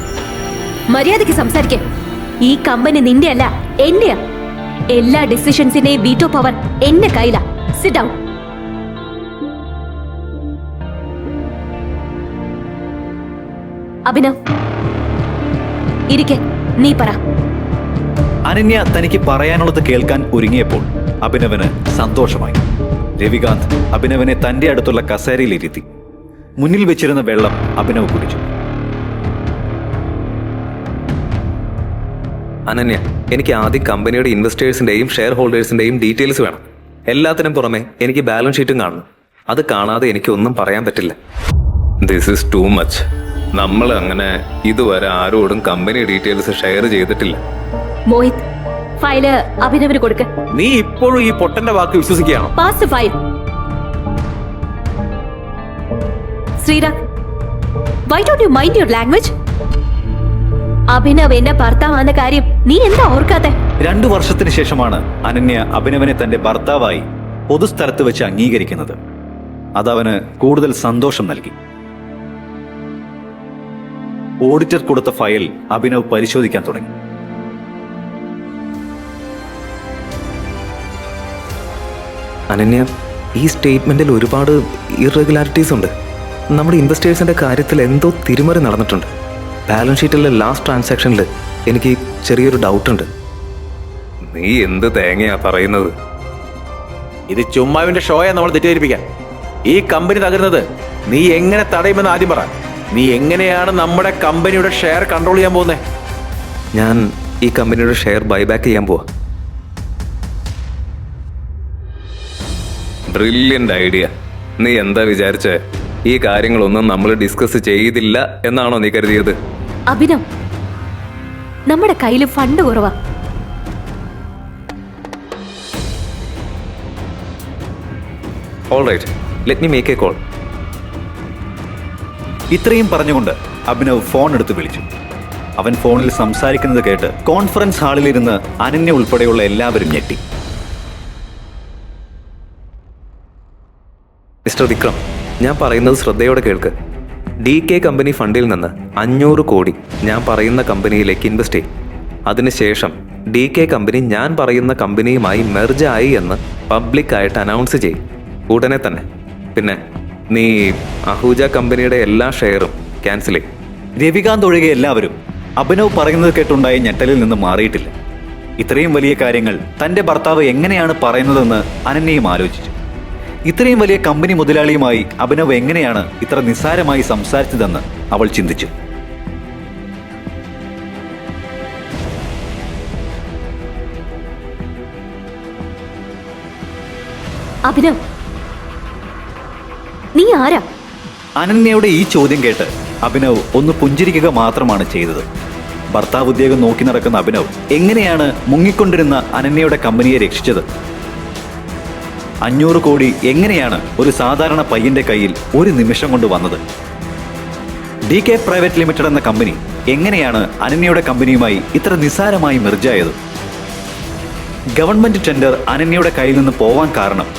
മര്യാദയ്ക്ക് സംസാരിക്കേ. ഈ കമ്പനി നിന്റെ അല്ല, എന്റെയാ. എല്ലാ ഡിസിഷൻസിന്റെയും വീറ്റോ പവർ എന്റെ കയ്യിലാ. Sit down. അഭിനവ്, ഇരിക്കെ. നീ പറ. അനന്യ തനിക്ക് പറയാനുള്ളത് കേൾക്കാൻ ഒരുങ്ങിയപ്പോൾ അഭിനവന് സന്തോഷമായി. രവികാന്ത് അഭിനവനെ തന്റെ അടുത്തുള്ള കസേരയിലിരുത്തി. മുന്നിൽ വെച്ചിരുന്ന വെള്ളം അഭിനവ് കുടിച്ചു. അനന്യ, എനിക്ക് ആദ്യം കമ്പനിയുടെ ഇൻവെസ്റ്റേഴ്സിന്റെയും ഷെയർ ഹോൾഡേഴ്സിന്റെയും ഡീറ്റെയിൽസ് വേണം. എല്ലാത്തിനും പുറമെ എനിക്ക് ബാലൻസ് ഷീറ്റും കാണണം. അത് കാണാതെ എനിക്കൊന്നും പറയാൻ പറ്റില്ല. This is too much. നമ്മൾ അങ്ങനെ ഇതുവരെ ആരോടും കമ്പനി ഡീറ്റെയിൽസ് ഷെയർ ചെയ്തിട്ടില്ല. മോഹിത്, ഫയല് അഭിനവിന് കൊടുക്ക. നീ ഇപ്പോഴും ഈ പൊട്ടന്റെ വാക്ക് വിശ്വസിക്കുകയാണോ? Pass file. Sreerag, why don't you mind your language? Abhinav എന്റെ ഭർത്താവാന്ന കാര്യം നീ എന്താ ഓർക്കാത്തെ? 2 വർഷത്തിന് ശേഷമാണ് അനന്യ അഭിനവനെ തന്റെ ഭർത്താവായി പൊതുസ്ഥലത്ത് വെച്ച് അംഗീകരിക്കുന്നത്. അതവന് കൂടുതൽ സന്തോഷം നൽകി. ഓഡിറ്റർ കൊടുത്ത ഫയൽ അഭിനവ് പരിശോധിക്കാൻ തുടങ്ങി. അനന്യ, ഈ സ്റ്റേറ്റ്മെന്റിൽ ഒരുപാട് ഇറഗുലാരിറ്റീസ് ഉണ്ട്. നമ്മുടെ ഇൻവെസ്റ്റേഴ്സിന്റെ കാര്യത്തിൽ എന്തോ തിരിമറി നടന്നിട്ടുണ്ട്. ബാലൻസ് ഷീറ്റിലെ ലാസ്റ്റ് ട്രാൻസാക്ഷനിൽ എനിക്ക് ചെറിയൊരു ഡൗട്ടുണ്ട്. നീ എന്ത് തേങ്ങയാ പറയുന്നത്? ഇത് ചുമ്മാവിന്റെ ഷോയാ നമ്മൾ തെറ്റിദ്ധരിപ്പിക്കാൻ. ഈ കമ്പനി തകരുന്നത് നീ എങ്ങനെ തടയുമെന്ന് ആദ്യം പറ. നീ എങ്ങനെയാണ് നമ്മുടെ കമ്പനിയുടെ ഷെയർ കൺട്രോൾ ചെയ്യാൻ പോകുന്നത്? ഞാൻ ഈ കമ്പനിയുടെ ഷെയർ ബൈബാക്ക് ചെയ്യാൻ പോവാ. Brilliant idea. നീ എന്താ വിചാരിച്ചേ? ഈ കാര്യങ്ങളൊന്നും നമ്മൾ ഡിസ്കസ് ചെയ്തില്ല എന്നാണോ നീ കരുതിയത്? അഭിനവ്, നമ്മുടെ കയ്യിൽ ഫണ്ട് കുറവാ. All right, let me make a call. ഇത്രയും പറഞ്ഞുകൊണ്ട് അഭിനവ് ഫോൺ എടുത്ത് വിളിച്ചു. അവൻ ഫോണിൽ സംസാരിക്കുന്നത് കേട്ട് കോൺഫറൻസ് ഹാളിലിരുന്ന് അനന്യ ഉൾപ്പെടെയുള്ള എല്ലാവരും ഞെട്ടി. മിസ്റ്റർ വിക്രം, ഞാൻ പറയുന്നത് ശ്രദ്ധയോടെ കേൾക്ക്. DK കമ്പനി ഫണ്ടിൽ നിന്ന് 500 കോടി ഞാൻ പറയുന്ന കമ്പനിയിലേക്ക് ഇൻവെസ്റ്റ് ചെയ്യും. അതിനുശേഷം DK കമ്പനി ഞാൻ പറയുന്ന കമ്പനിയുമായി മെർജ് ആയി എന്ന് പബ്ലിക്കായിട്ട് അനൗൺസ് ചെയ്യും ഉടനെ തന്നെ. പിന്നെ നീ അഹൂജ കമ്പനിയുടെ എല്ലാ ഷെയറും ക്യാൻസൽ ചെയ്യും. രവികാന്ത് ഒഴികെ എല്ലാവരും അഭിനവ് പറയുന്നത് കേട്ടുണ്ടായ ഞെട്ടലിൽ നിന്ന് മാറിയിട്ടില്ല. ഇത്രയും വലിയ കാര്യങ്ങൾ തൻ്റെ ഭർത്താവ് എങ്ങനെയാണ് പറയുന്നതെന്ന് അനന്യയും ആലോചിച്ചു. ഇത്രയും വലിയ കമ്പനി മുതലാളിയുമായി അഭിനവ് എങ്ങനെയാണ് ഇത്ര നിസ്സാരമായി സംസാരിച്ചതെന്ന് അവൾ ചിന്തിച്ചു. അഭിനവ്, നീ ആരാ? അനന്യയുടെ ഈ ചോദ്യം കേട്ട് അഭിനവ് ഒന്ന് പുഞ്ചിരിക്കുക മാത്രമാണ് ചെയ്തത്. ഭർത്താവ് ഉദ്യോഗം നോക്കി നടക്കുന്ന അഭിനവ് എങ്ങനെയാണ് മുങ്ങിക്കൊണ്ടിരുന്ന അനന്യയുടെ കമ്പനിയെ രക്ഷിച്ചത്? 500 കോടി എങ്ങനെയാണ് ഒരു സാധാരണ പയ്യന്റെ കയ്യിൽ ഒരു നിമിഷം കൊണ്ട് വന്നത്? DK പ്രൈവറ്റ് ലിമിറ്റഡ് എന്ന കമ്പനി എങ്ങനെയാണ് അനന്യയുടെ കമ്പനിയുമായി ഇത്ര നിസ്സാരമായി മെർജായത്? ഗവൺമെന്റ് ടെൻഡർ അനന്യയുടെ കയ്യിൽ നിന്ന് പോവാൻ കാരണം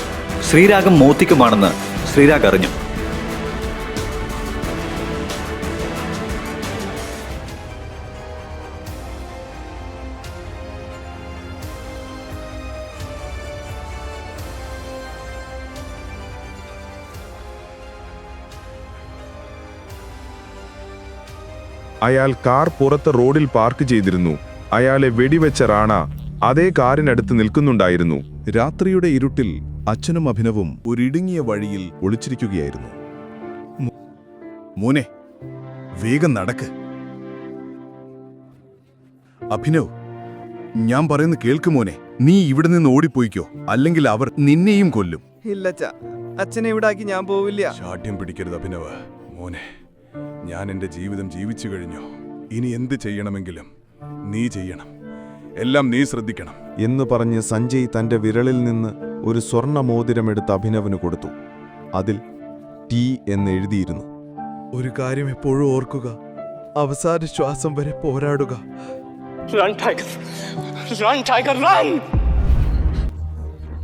ശ്രീരാഗം മോത്തിക്കുമാണെന്ന് ശ്രീരാഗ് അറിഞ്ഞു. അയാൾ കാർ പുറത്ത് റോഡിൽ പാർക്ക് ചെയ്തിരുന്നു. അയാളെ വെടിവെച്ച റാണ അതേ കാറിനടുത്ത് നിൽക്കുന്നുണ്ടായിരുന്നു. രാത്രിയുടെ ഇരുട്ടിൽ അച്ഛനും അഭിനവും ഒരിടുങ്ങിയ വഴിയിൽ ഒളിച്ചിരിക്കുകയായിരുന്നു. മോനെ, വേഗം നടക്ക്. അഭിനവ്, ഞാൻ പറയുന്നത് കേൾക്ക് മോനെ. നീ ഇവിടെ നിന്ന് ഓടിപ്പോയിക്കോ, അല്ലെങ്കിൽ അവർ നിന്നെയും കൊല്ലും. ഇല്ലച്ചാ, അച്ഛനെ ഇവിടാക്കി ഞാൻ പോവില്ല. ശാഠ്യം പിടിക്കരുത് അഭിനവ്. മോനെ, ഞാൻ എന്റെ ജീവിതം ജീവിച്ചു കഴിഞ്ഞു. ഇനി എന്ത് ചെയ്യണമെങ്കിലും നീ ചെയ്യണം. എല്ലാം നീ ശ്രദ്ധിക്കണം എന്ന് പറഞ്ഞ് സഞ്ജയ് തന്റെ വിരളിൽ നിന്ന് ഒരു സ്വർണ്ണ മോതിരമെടുത്ത് അഭിനവിന് കൊടുത്തു. അതിൽ ടി എന്ന് എഴുതിയിരുന്നു. ഒരു കാര്യം എപ്പോഴും ഓർക്കുക, അവസാന ശ്വാസം വരെ പോരാടുക.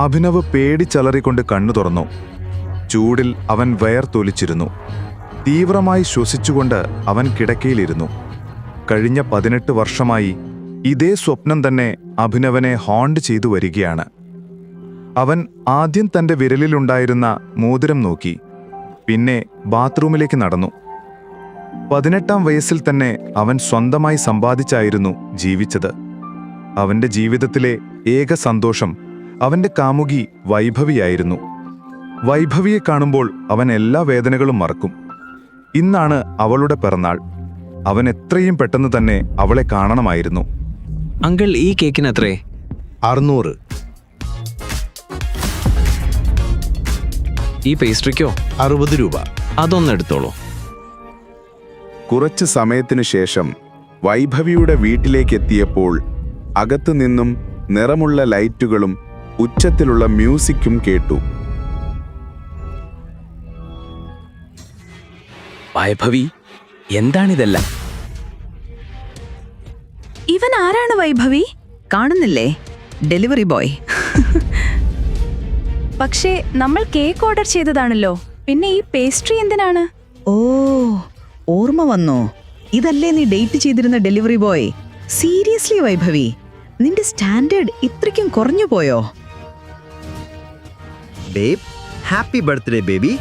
അഭിനവ് പേടിച്ചലറിക്കൊണ്ട് കണ്ണു തുറന്നു. ചൂടിൽ അവൻ വയർത്തൊലിച്ചിരുന്നു. തീവ്രമായി ശ്വസിച്ചുകൊണ്ട് അവൻ കിടക്കയിലിരുന്നു. കഴിഞ്ഞ 18 വർഷമായി ഇതേ സ്വപ്നം തന്നെ അഭിനവനെ ഹോണ്ട് ചെയ്തു വരികയാണ്. അവൻ ആദ്യം തന്റെ വിരലിലുണ്ടായിരുന്ന മോതിരം നോക്കി, പിന്നെ ബാത്റൂമിലേക്ക് നടന്നു. 18-ാം വയസ്സിൽ തന്നെ അവൻ സ്വന്തമായി സമ്പാദിച്ചായിരുന്നു ജീവിച്ചത്. അവന്റെ ജീവിതത്തിലെ ഏക സന്തോഷം അവന്റെ കാമുകി വൈഭവിയായിരുന്നു. വൈഭവിയെ കാണുമ്പോൾ അവൻ എല്ലാ വേദനകളും മറക്കും. ഇന്നാണ് അവളുടെ പിറന്നാൾ. അവൻ എത്രയും പെട്ടെന്ന് തന്നെ അവളെ കാണണമായിരുന്നു. അങ്കിൾ, ഈ കേക്കിന് എത്രേ? 600. ഈ പേസ്ട്രിക്കോ? 60 രൂപ. അതൊന്ന് എടുത്തോളൂ. കുറച്ച് സമയത്തിനു ശേഷം വൈഭവിയുടെ വീട്ടിലേക്കെത്തിയപ്പോൾ അകത്തുനിന്നും നിറമുള്ള ലൈറ്റുകളും ഉച്ചത്തിലുള്ള മ്യൂസിക്കും കേട്ടു. വൈഭവി, എന്താണിതെല്ലാം? ഇവൻ ആരാണ് വൈഭവി? കാണുന്നില്ലേ? Delivery boy. പക്ഷേ നമ്മൾ കേക്ക് ഓർഡർ ചെയ്തതാണല്ലോ, പിന്നെ ഈ പേസ്ട്രി എന്തിനാണ്? ഓ, ഓർമ്മ വന്നോ? ഇതല്ലേ നീ ഡേറ്റ് ചെയ്തിരുന്ന ഡെലിവറി ബോയ്? സീരിയസ്ലി വൈഭവി, നിന്റെ സ്റ്റാൻഡേർഡ് ഇത്രയ്ക്കും കുറഞ്ഞു പോയോ? Babe, happy birthday baby.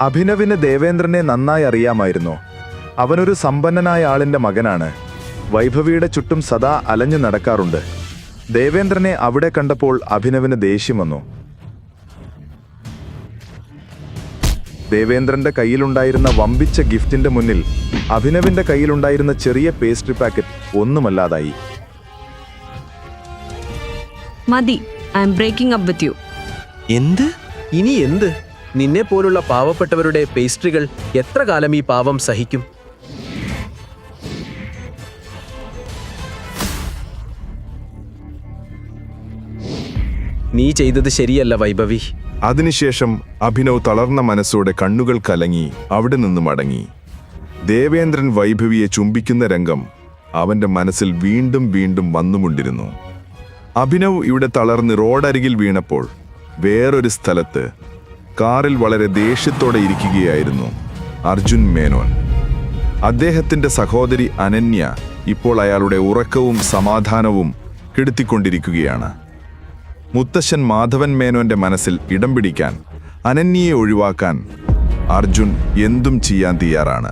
അഭിനവിന് ദേവേന്ദ്രനെ നന്നായി അറിയാമായിരുന്നു. അവനൊരു സമ്പന്നനായ ആളിന്റെ മകനാണ്. വൈഭവിയുടെ ചുറ്റും സദാ അലഞ്ഞു നടക്കാറുണ്ട്. ദേവേന്ദ്രനെ അവിടെ കണ്ടപ്പോൾ അഭിനവിന് ദേഷ്യം വന്നു. ദേവേന്ദ്രന്റെ കയ്യിലുണ്ടായിരുന്ന വമ്പിച്ച ഗിഫ്റ്റിന്റെ മുന്നിൽ അഭിനവിന്റെ കയ്യിലുണ്ടായിരുന്ന ചെറിയ പേസ്ട്രി പാക്കറ്റ് ഒന്നുമല്ലാതായി. മതി, I am breaking up with you. എന്ത്? ഇനി എന്ത്? നിന്നെ പോലുള്ള പാവപ്പെട്ടവരുടെ പേസ്ട്രികൾ എത്ര കാലം ഈ പാവം സഹിക്കും? നീ ചെയ്തത് ശരിയല്ല വൈഭവി. അതിനുശേഷം അഭിനവ് തളർന്ന മനസ്സോടെ കണ്ണുകൾ കലങ്ങി അവിടെ നിന്ന് മടങ്ങി. ദേവേന്ദ്രൻ വൈഭവിയെ ചുംബിക്കുന്ന രംഗം അവന്റെ മനസ്സിൽ വീണ്ടും വീണ്ടും വന്നുകൊണ്ടിരുന്നു. അഭിനവ് ഇവിടെ തളർന്ന് റോഡരികിൽ വീണപ്പോൾ വേറൊരു സ്ഥലത്ത് കാറിൽ വളരെ ദേഷ്യത്തോടെ ഇരിക്കുകയായിരുന്നു അർജുൻ മേനോൻ. അദ്ദേഹത്തിന്റെ സഹോദരി അനന്യ ഇപ്പോൾ അയാളുടെ ഉറക്കവും സമാധാനവും കെടുത്തിക്കൊണ്ടിരിക്കുകയാണ്. മുത്തശ്ശൻ മാധവൻ മേനോന്റെ മനസ്സിൽ ഇടം പിടിക്കാൻ, അനന്യയെ ഒഴിവാക്കാൻ അർജുൻ എന്തും ചെയ്യാൻ തയ്യാറാണ്.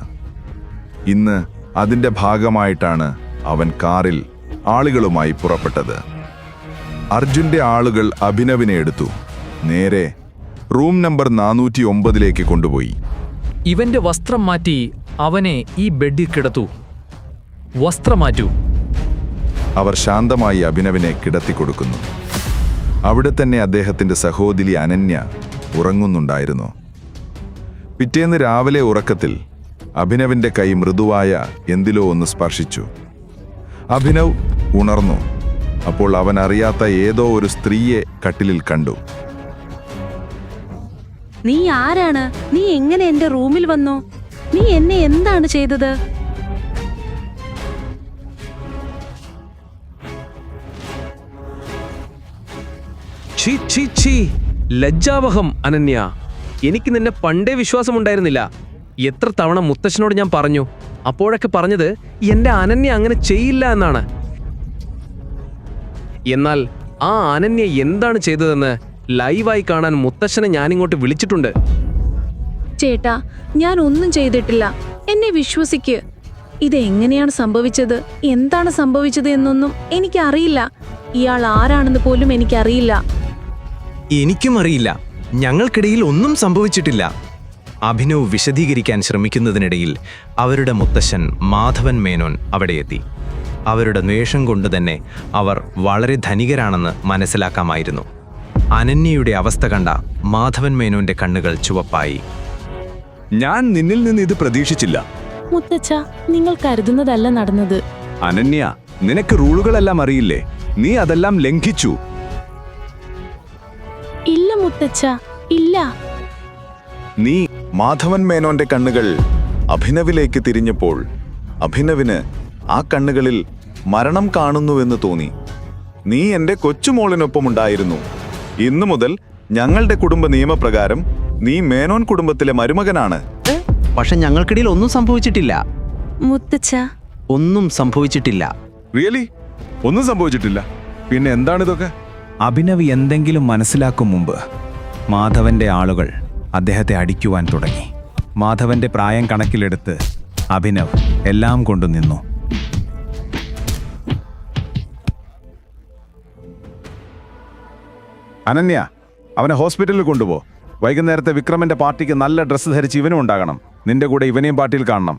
ഇന്ന് അതിന്റെ ഭാഗമായിട്ടാണ് അവൻ കാറിൽ ആളുകളുമായി പുറപ്പെട്ടത്. അർജുന്റെ ആളുകൾ അഭിനവിനെ എടുത്തു നേരെ റൂം നമ്പർ 409 കൊണ്ടുപോയി. ഇവന്റെ വസ്ത്രം മാറ്റി അവനെ ഈ ബെഡിൽ കിടത്തു. വസ്ത്രം മാറ്റൂ. അവർ ശാന്തമായി അഭിനവിനെ കിടത്തിക്കൊടുക്കുന്നു. അവിടെ തന്നെ അദ്ദേഹത്തിന്റെ സഹോദരി അനന്യ ഉറങ്ങുന്നുണ്ടായിരുന്നു. പിറ്റേന്ന് രാവിലെ ഉറക്കത്തിൽ അഭിനവിന്റെ കൈ മൃദുവായ എന്തിലോ ഒന്ന് സ്പർശിച്ചു. അഭിനവ് ഉണർന്നു. അപ്പോൾ അവൻ അറിയാത്ത ഏതോ ഒരു സ്ത്രീയെ കട്ടിലിൽ കണ്ടു. നീ ആരാണ്? നീ എങ്ങനെ എന്റെ റൂമിൽ വന്നു? നീ എന്നെ എന്താണ് ചെയ്തത്? ഛീ ഛീ ഛീ, ലജ്ജാവഹം അനന്യ. എനിക്ക് നിന്നെ പണ്ടേ വിശ്വാസമുണ്ടായിരുന്നില്ല. എത്ര തവണ മുത്തശ്ശനോട് ഞാൻ പറഞ്ഞു. അപ്പോഴൊക്കെ പറഞ്ഞത് എന്റെ അനന്യ അങ്ങനെ ചെയ്യില്ല എന്നാണ്. എന്നാൽ ആ അനന്യ എന്താണ് ചെയ്തതെന്ന് ലൈവായി കാണാൻ മുത്തശ്ശനെ ഞാനിങ്ങോട്ട് വിളിച്ചിട്ടുണ്ട്. ചേട്ടാ, ഞാൻ ഒന്നും ചെയ്തിട്ടില്ല. എന്നെ വിശ്വസിക്ക്. ഇതെങ്ങനെയാണ് സംഭവിച്ചത്, എന്താണ് സംഭവിച്ചത് എന്നൊന്നും എനിക്കറിയില്ല. ഇയാൾ ആരാണെന്ന് പോലും എനിക്കറിയില്ല. എനിക്കും അറിയില്ല. ഞങ്ങൾക്കിടയിൽ ഒന്നും സംഭവിച്ചിട്ടില്ല. അഭിനവ് വിശദീകരിക്കാൻ ശ്രമിക്കുന്നതിനിടയിൽ അവരുടെ മുത്തശ്ശൻ മാധവൻ മേനോൻ അവിടെ എത്തി. അവരുടെ ദ്വേഷം കൊണ്ട് തന്നെ അവർ വളരെ ധനികരാണെന്ന് മനസ്സിലാക്കാമായിരുന്നു. അനന്യയുടെ അവസ്ഥ കണ്ട മാധവൻ മേനോന്റെ കണ്ണുകൾ ചുവപ്പായി. ഞാൻ നിന്നിൽ നിന്ന് ഇത് പ്രതീക്ഷിച്ചില്ല. മുത്തച്ഛ, നിങ്ങൾ കരുതുന്നതല്ല നടന്നത്. അനന്യ, നിനക്ക് റൂളുകളെല്ലാം അറിയില്ലേ? നീ അതെല്ലാം ലംഘിച്ചു. ഇല്ല മുത്തച്ഛ, ഇല്ല. നീ മാധവൻ മേനോന്റെ കണ്ണുകൾ അഭിനവിലേക്ക് തിരിഞ്ഞപ്പോൾ അഭിനവിന് ആ കണ്ണുകളിൽ മരണം കാണുന്നുവെന്ന് തോന്നി. നീ എന്റെ കൊച്ചുമോളിനൊപ്പമുണ്ടായിരുന്നു. ഇന്നു മുതൽ ഞങ്ങളുടെ കുടുംബ നിയമപ്രകാരം നീ മേനോൻ കുടുംബത്തിലെ മരുമകനാണ്. പക്ഷെ ഞങ്ങൾക്കിടയിൽ ഒന്നും സംഭവിച്ചിട്ടില്ല. മുത്തച്ഛ, ഒന്നും സംഭവിച്ചിട്ടില്ല. റിയലി? ഒന്നും സംഭവിച്ചിട്ടില്ല? പിന്നെ എന്താണിതൊക്കെ? അഭിനവ് എന്തെങ്കിലും മനസ്സിലാക്കും മുമ്പ് മാധവന്റെ ആളുകൾ അദ്ദേഹത്തെ അടിക്കുവാൻ തുടങ്ങി. മാധവന്റെ പ്രായം കണക്കിലെടുത്ത് അഭിനവ് എല്ലാം കൊണ്ടു നിന്നു. അനന്യ, അവനെ ഹോസ്പിറ്റലിൽ കൊണ്ടുപോ. വൈകുന്നേരത്തെ വിക്രമന്റെ പാർട്ടിക്ക് നല്ല ഡ്രസ്സ് ധരിച്ച് ഇവനും ഉണ്ടാകണം. നിന്റെ കൂടെ ഇവനെയും പാർട്ടിയിൽ കാണണം.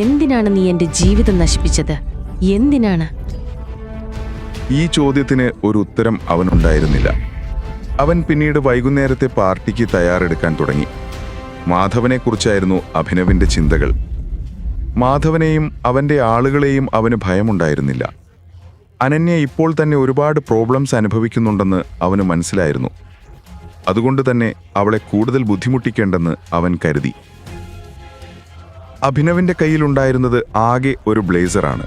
എന്തിനാണ് നീ എന്റെ ജീവിതം നശിപ്പിച്ചത്? എന്തിനാണ്? ഈ ചോദ്യത്തിന് ഒരു ഉത്തരം അവനുണ്ടായിരുന്നില്ല. അവൻ പിന്നീട് വൈകുന്നേരത്തെ പാർട്ടിക്ക് തയ്യാറെടുക്കാൻ തുടങ്ങി. മാധവനെക്കുറിച്ചായിരുന്നു അഭിനവിന്റെ ചിന്തകൾ. മാധവനെയും അവന്റെ ആളുകളെയും അവന് ഭയമുണ്ടായിരുന്നില്ല. അനന്യ ഇപ്പോൾ തന്നെ ഒരുപാട് പ്രോബ്ലംസ് അനുഭവിക്കുന്നുണ്ടെന്ന് അവന് മനസ്സിലായിരുന്നു. അതുകൊണ്ട് തന്നെ അവളെ കൂടുതൽ ബുദ്ധിമുട്ടിക്കേണ്ടെന്ന് അവൻ കരുതി. അഭിനവിന്റെ കയ്യിലുണ്ടായിരുന്നത് ആകെ ഒരു ബ്ലേസറാണ്.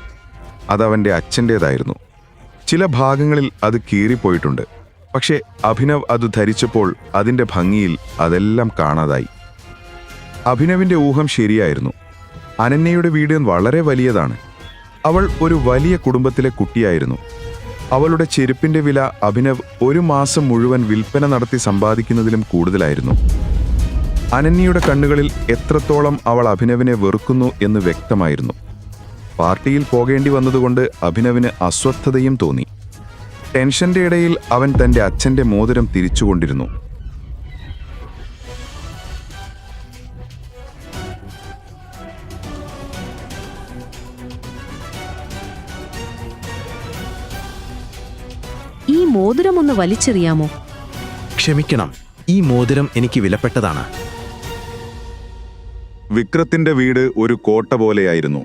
അതവന്റെ അച്ഛൻ്റേതായിരുന്നു. ചില ഭാഗങ്ങളിൽ അത് കീറിപ്പോയിട്ടുണ്ട്. പക്ഷേ അഭിനവ് അത് ധരിച്ചപ്പോൾ അതിൻ്റെ ഭംഗിയിൽ അതെല്ലാം കാണാതായി. അഭിനവിന്റെ ഊഹം ശരിയായിരുന്നു. അനന്യയുടെ വീട് വളരെ വലിയതാണ്. അവൾ ഒരു വലിയ കുടുംബത്തിലെ കുട്ടിയായിരുന്നു. അവളുടെ ചെരുപ്പിന്റെ വില അഭിനവ് ഒരു മാസം മുഴുവൻ വിൽപ്പന നടത്തി സമ്പാദിക്കുന്നതിലും കൂടുതലായിരുന്നു. അനന്യയുടെ കണ്ണുകളിൽ എത്രത്തോളം അവൾ അഭിനവിനെ വെറുക്കുന്നു എന്ന് വ്യക്തമായിരുന്നു. പാർട്ടിയിൽ പോകേണ്ടി വന്നതുകൊണ്ട് അഭിനവിന് അസ്വസ്ഥതയും തോന്നി. ടെൻഷന്റെ ഇടയിൽ അവൻ തന്റെ അച്ഛന്റെ മോതിരം തിരിച്ചുകൊണ്ടിരുന്നു. മോതിരം ഒന്ന് വലിച്ചെറിയാമോ? ക്ഷമിക്കണം, ഈ മോതിരം എനിക്ക് വിലപ്പെട്ടതാണ്. വിക്രത്തിന്റെ വീട് ഒരു കോട്ട പോലെയായിരുന്നു.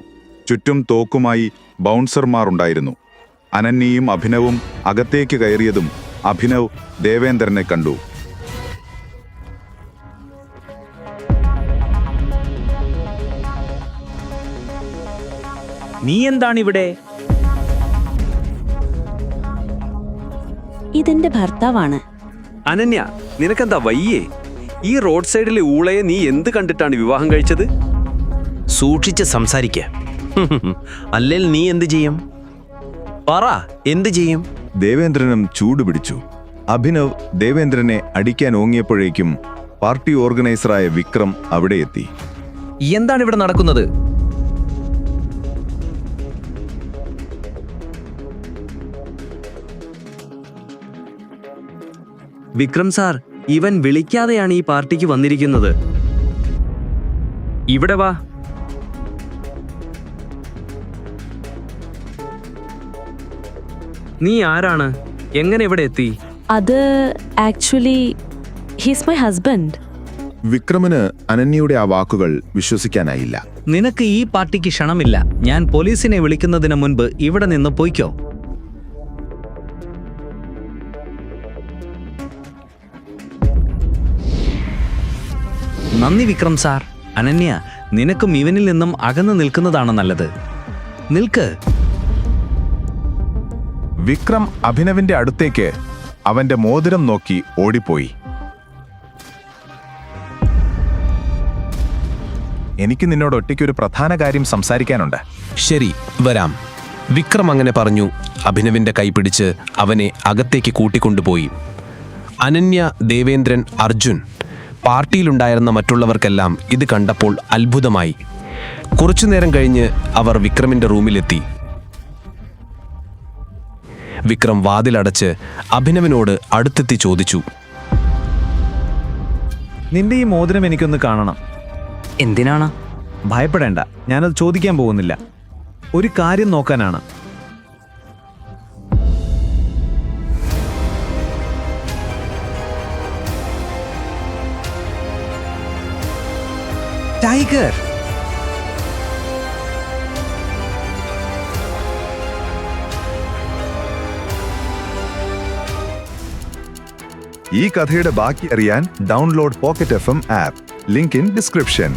ചുറ്റും തോക്കുമായി ബൗൺസർമാർ ഉണ്ടായിരുന്നു. അനന്യയും അഭിനവും അകത്തേക്ക് കയറിയതും അഭിനവ് ദേവേന്ദ്രനെ കണ്ടു. നീ എന്താണിവിടെ? ഇതെന്റെ ഭർത്താവാണ്. അനന്യ, നിനക്കെന്താ വയ്യേ? ഈ റോഡ് സൈഡിലെ ഊളയെ നീ എന്ത് കണ്ടിട്ടാണ് വിവാഹം കഴിച്ചത്? സൂക്ഷിച്ച് സംസാരിക്ക. അല്ലെങ്കിൽ നീ എന്ത് ചെയ്യും? പറ, എന്ത് ചെയ്യും? ദേവേന്ദ്രനും ചൂടുപിടിച്ചു. അഭിനവ് ദേവേന്ദ്രനെ അടിക്കാൻ ഓങ്ങിയപ്പോഴേക്കും പാർട്ടി ഓർഗനൈസറായ വിക്രം അവിടെ എത്തി. എന്താണ് ഇവിടെ നടക്കുന്നത്? വിക്രം സാർ, ഇവൻ വിളിക്കാതെയാണ് ഈ പാർട്ടിക്ക് വന്നിരിക്കുന്നത്. ഇവിടെ വാ. നീ ആരാണ്? എങ്ങനെ ഇവിടെ എത്തി? അത് ആക്ച്വലി ഹീസ് മൈ ഹസ്ബൻഡ്. വിക്രമിന് അനന്യയുടെ ആ വാക്കുകൾ വിശ്വസിക്കാനായില്ല. നിനക്ക് ഈ പാർട്ടിക്ക് ക്ഷണമില്ല. ഞാൻ പോലീസിനെ വിളിക്കുന്നതിന് മുൻപ് ഇവിടെ നിന്ന് പോയിക്കോ. നന്ദി വിക്രം സാർ. അനന്യ, നിനക്കും ഇവനിൽ നിന്നും അകന്നു നിൽക്കുന്നതാണ് നല്ലത്. നിൽക്ക്. വിക്രം അഭിനവിന്റെ അടുത്തേക്ക് അവന്റെ മോതിരം നോക്കി ഓടിപ്പോയി. എനിക്ക് നിന്നോട് ഒറ്റയ്ക്കൊരു പ്രധാന കാര്യം സംസാരിക്കാനുണ്ട്. ശരി, വരാം. വിക്രം അങ്ങനെ പറഞ്ഞു. അഭിനവിന്റെ കൈ പിടിച്ച് അവനെ അകത്തേക്ക് കൂട്ടിക്കൊണ്ടുപോയി. അനന്യ, ദേവേന്ദ്രൻ, അർജുൻ, പാർട്ടിയിലുണ്ടായിരുന്ന മറ്റുള്ളവർക്കെല്ലാം ഇത് കണ്ടപ്പോൾ അത്ഭുതമായി. കുറച്ചുനേരം കഴിഞ്ഞ് അവർ വിക്രമിന്റെ റൂമിലെത്തി. വിക്രം വാതിലടച്ച് അഭിനവിനോട് അടുത്തെത്തി ചോദിച്ചു, നിന്റെ ഈ മോതിരം എനിക്കൊന്ന് കാണണം. എന്തിനാണ്? ഭയപ്പെടേണ്ട, ഞാനത് ചോദിക്കാൻ പോകുന്നില്ല. ഒരു കാര്യം നോക്കാനാണ്. ടൈഗർ. ഈ കഥയുടെ ബാക്കി അറിയാൻ download pocket FM app. Link in description.